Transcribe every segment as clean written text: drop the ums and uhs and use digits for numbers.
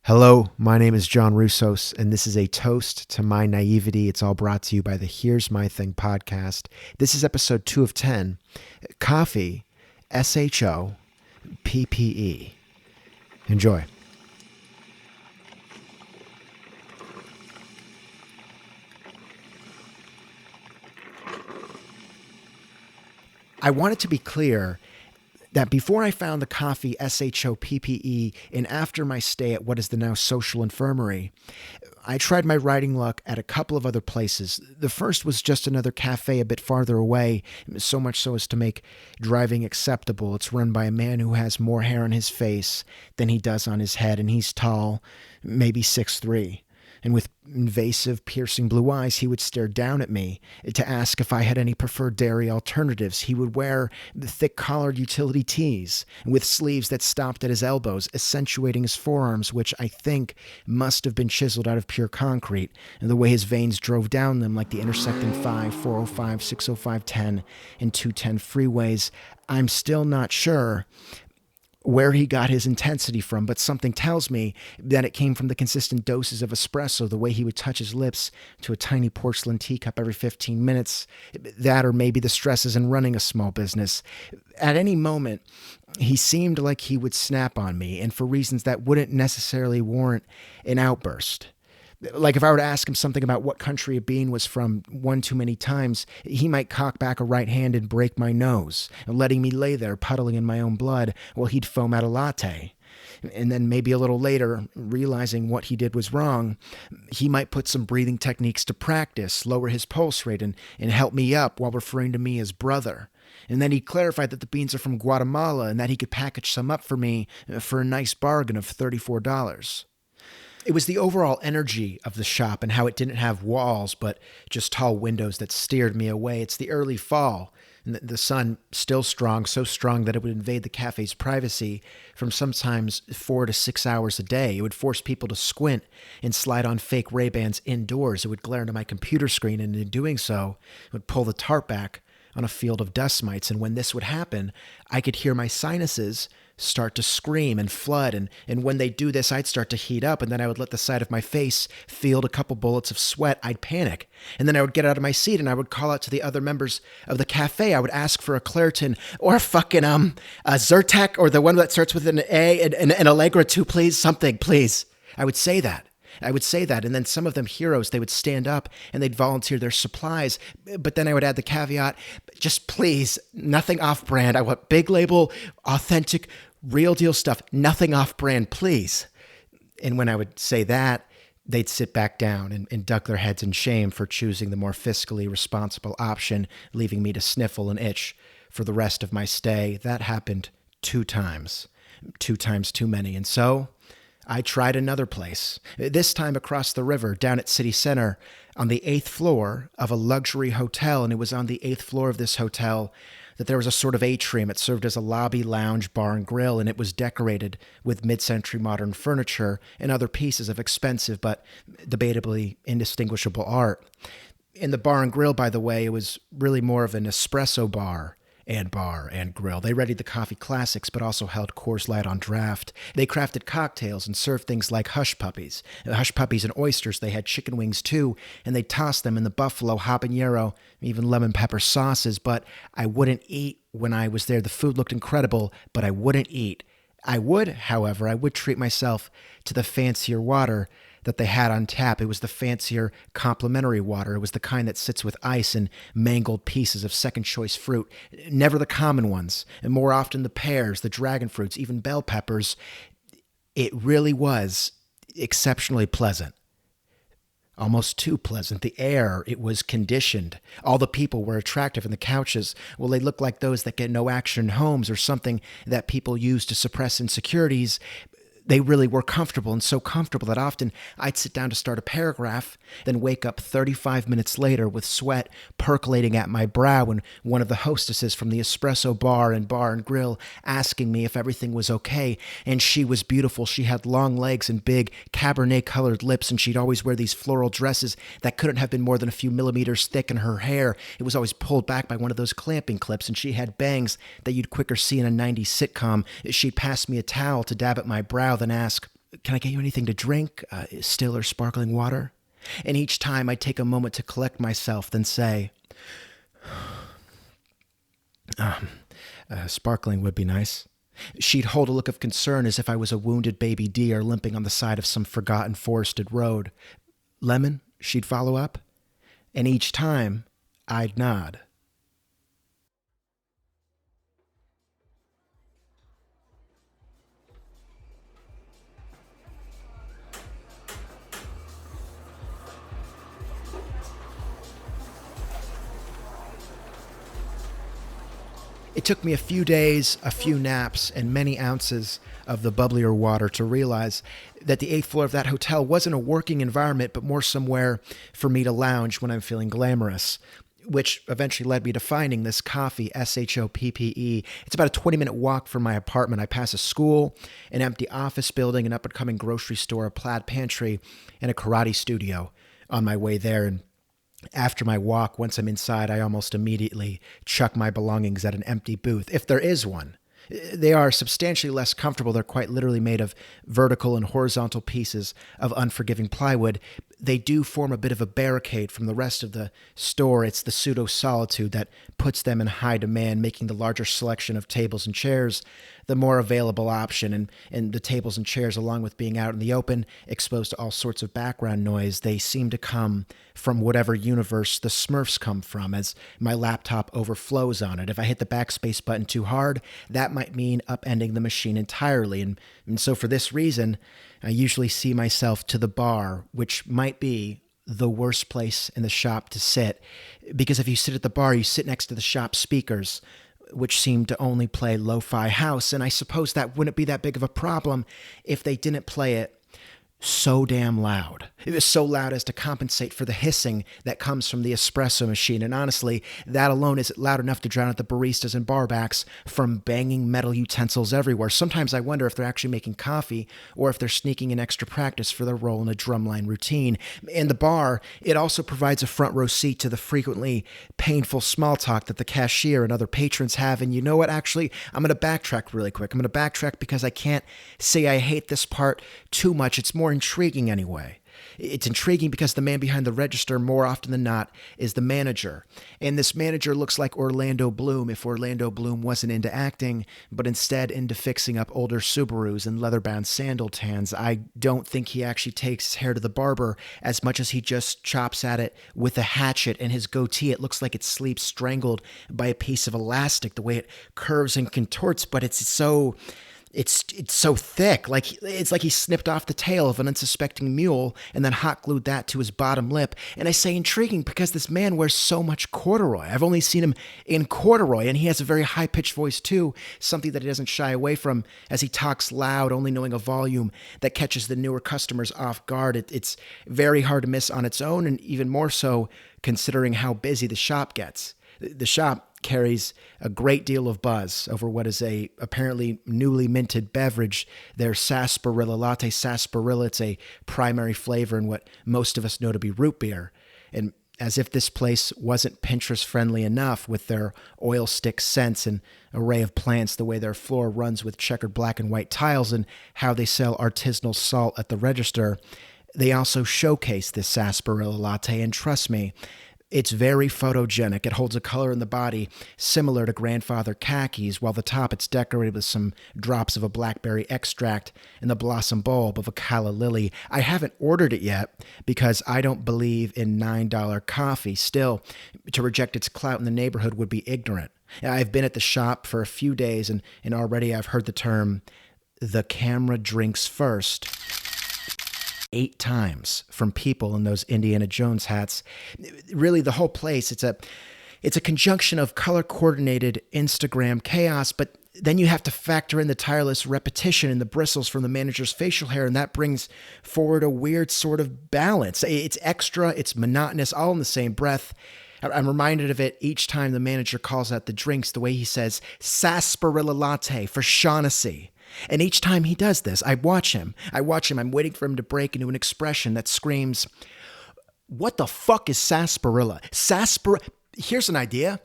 Hello, my name is John Russos, and this is a toast to my naivety. It's all brought to you by the Here's My Thing podcast. This is episode 2 of 10. Coffee, SHOPPE. Enjoy. I want it to be clear that before I found the coffee SHOPPE and after my stay at what is the now social infirmary, I tried my writing luck at a couple of other places. The first was just another cafe a bit farther away, so much so as to make driving acceptable. It's run by a man who has more hair on his face than he does on his head, and he's tall, maybe 6'3". And with invasive, piercing blue eyes, he would stare down at me to ask if I had any preferred dairy alternatives. He would wear the thick-collared utility tees with sleeves that stopped at his elbows, accentuating his forearms, which I think must have been chiseled out of pure concrete, and the way his veins drove down them like the intersecting 5, 405, 605, 10, and 210 freeways. I'm still not sure where he got his intensity from, but something tells me that it came from the consistent doses of espresso, the way he would touch his lips to a tiny porcelain teacup every 15 minutes, that or maybe the stresses in running a small business. At any moment, he seemed like he would snap on me, and for reasons that wouldn't necessarily warrant an outburst. Like if I were to ask him something about what country a bean was from one too many times, he might cock back a right hand and break my nose, letting me lay there puddling in my own blood while he'd foam out a latte. And then maybe a little later, realizing what he did was wrong, he might put some breathing techniques to practice, lower his pulse rate, and help me up while referring to me as brother. And then he'd clarify that the beans are from Guatemala and that he could package some up for me for a nice bargain of $34. It was the overall energy of the shop and how it didn't have walls, but just tall windows that steered me away. It's the early fall, and the sun still strong, so strong that it would invade the cafe's privacy from sometimes 4 to 6 hours a day. It would force people to squint and slide on fake Ray-Bans indoors. It would glare into my computer screen, and in doing so, it would pull the tarp back on a field of dust mites. And when this would happen, I could hear my sinuses start to scream and flood. And when they do this, I'd start to heat up, and then I would let the side of my face field a couple bullets of sweat. I'd panic. And then I would get out of my seat and I would call out to the other members of the cafe. I would ask for a Claritin or a fucking a Zyrtec, or the one that starts with an A, and an Allegra too, please. Something, please. I would say that. And then some of them heroes, they would stand up and they'd volunteer their supplies. But then I would add the caveat, just please, nothing off-brand. I want big label, authentic, real deal stuff. Nothing off-brand, please. And when I would say that, they'd sit back down and duck their heads in shame for choosing the more fiscally responsible option, leaving me to sniffle and itch for the rest of my stay. That happened 2 times. 2 times too many. And so I tried another place, this time across the river, down at City Center, on the 8th floor of a luxury hotel. And it was on the 8th floor of this hotel that there was a sort of atrium. It served as a lobby, lounge, bar, and grill, and it was decorated with mid-century modern furniture and other pieces of expensive but debatably indistinguishable art. In the bar and grill, by the way, it was really more of an espresso bar and grill. They readied the coffee classics, but also held Coors Light on draft. They crafted cocktails and served things like hush puppies. Hush puppies and oysters. They had chicken wings too, and they tossed them in the buffalo, habanero, even lemon pepper sauces. But I wouldn't eat when I was there. The food looked incredible, but I wouldn't eat. I would treat myself to the fancier water that they had on tap. It was the fancier complimentary water. It was the kind that sits with ice and mangled pieces of second-choice fruit. Never the common ones, and more often the pears, the dragon fruits, even bell peppers. It really was exceptionally pleasant. Almost too pleasant. The air, it was conditioned. All the people were attractive, and the couches, well, they looked like those that get no action homes or something that people use to suppress insecurities. They really were comfortable, and so comfortable that often I'd sit down to start a paragraph, then wake up 35 minutes later with sweat percolating at my brow, and one of the hostesses from the espresso bar and grill asking me if everything was okay. And she was beautiful. She had long legs and big Cabernet-colored lips, and she'd always wear these floral dresses that couldn't have been more than a few millimeters thick, and her hair, it was always pulled back by one of those clamping clips, and she had bangs that you'd quicker see in a 90s sitcom. She'd pass me a towel to dab at my brow, then ask, Can I get you anything to drink? Still or sparkling water? And each time I'd take a moment to collect myself, then say, sparkling would be nice. She'd hold a look of concern as if I was a wounded baby deer limping on the side of some forgotten forested road. Lemon? She'd follow up. And each time, I'd nod. It took me a few days, a few naps, and many ounces of the bubblier water to realize that the 8th floor of that hotel wasn't a working environment, but more somewhere for me to lounge when I'm feeling glamorous, which eventually led me to finding this coffee, SHOPPE. It's about a 20-minute walk from my apartment. I pass a school, an empty office building, an up-and-coming grocery store, a plaid pantry, and a karate studio on my way there. And after my walk, once I'm inside, I almost immediately chuck my belongings at an empty booth, if there is one. They are substantially less comfortable. They're quite literally made of vertical and horizontal pieces of unforgiving plywood. They do form a bit of a barricade from the rest of the store. It's the pseudo-solitude that puts them in high demand, making the larger selection of tables and chairs the more available option. And the tables and chairs, along with being out in the open, exposed to all sorts of background noise, they seem to come from whatever universe the Smurfs come from, as my laptop overflows on it. If I hit the backspace button too hard, that might mean upending the machine entirely. And so for this reason, I usually see myself to the bar, which might be the worst place in the shop to sit. Because if you sit at the bar, you sit next to the shop speakers, which seem to only play lo-fi house. And I suppose that wouldn't be that big of a problem if they didn't play it so damn loud. It was so loud as to compensate for the hissing that comes from the espresso machine. And honestly, that alone isn't loud enough to drown out the baristas and barbacks from banging metal utensils everywhere. Sometimes I wonder if they're actually making coffee or if they're sneaking in extra practice for their role in a drumline routine. In the bar, it also provides a front row seat to the frequently painful small talk that the cashier and other patrons have. And you know what? Actually, I'm going to backtrack really quick. I'm going to backtrack because I can't say I hate this part too much. It's more intriguing anyway. It's intriguing because the man behind the register, more often than not, is the manager. And this manager looks like Orlando Bloom if Orlando Bloom wasn't into acting, but instead into fixing up older Subarus and leather-bound sandal tans. I don't think he actually takes his hair to the barber as much as he just chops at it with a hatchet, and his goatee, it looks like it sleeps strangled by a piece of elastic, the way it curves and contorts, but it's so thick, it's like he snipped off the tail of an unsuspecting mule and then hot glued that to his bottom lip. And I say intriguing because this man wears so much corduroy. I've only seen him in corduroy, and he has a very high-pitched voice too, something that he doesn't shy away from as he talks loud, only knowing a volume that catches the newer customers off guard. It's very hard to miss on its own, and even more so considering how busy the shop gets. The shop carries a great deal of buzz over what is a apparently newly minted beverage, their sarsaparilla latte. Sarsaparilla, it's a primary flavor in what most of us know to be root beer. And as if this place wasn't Pinterest friendly enough with their oil stick scents and array of plants, the way their floor runs with checkered black and white tiles, and how they sell artisanal salt at the register, they also showcase this sarsaparilla latte. And trust me, it's very photogenic. It holds a color in the body similar to grandfather khakis, while the top it's decorated with some drops of a blackberry extract and the blossom bulb of a calla lily. I haven't ordered it yet because I don't believe in $9 coffee. Still, to reject its clout in the neighborhood would be ignorant. I've been at the shop for a few days, and already I've heard the term, "the camera drinks first," 8 times from people in those Indiana Jones hats. Really, the whole place, it's a conjunction of color-coordinated Instagram chaos, but then you have to factor in the tireless repetition and the bristles from the manager's facial hair, and that brings forward a weird sort of balance. It's extra, it's monotonous, all in the same breath. I'm reminded of it each time the manager calls out the drinks, the way he says, "sarsaparilla latte for Shaughnessy." And each time he does this, I watch him. I'm waiting for him to break into an expression that screams, "What the fuck is sarsaparilla? Here's an idea.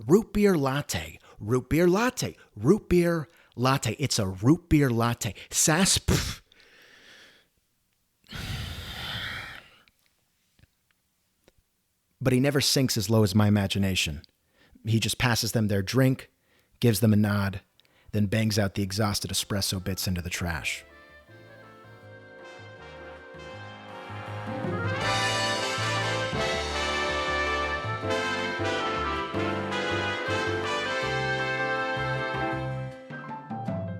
Root beer latte. Root beer latte. Root beer latte. It's a root beer latte. but he never sinks as low as my imagination. He just passes them their drink, gives them a nod, then bangs out the exhausted espresso bits into the trash.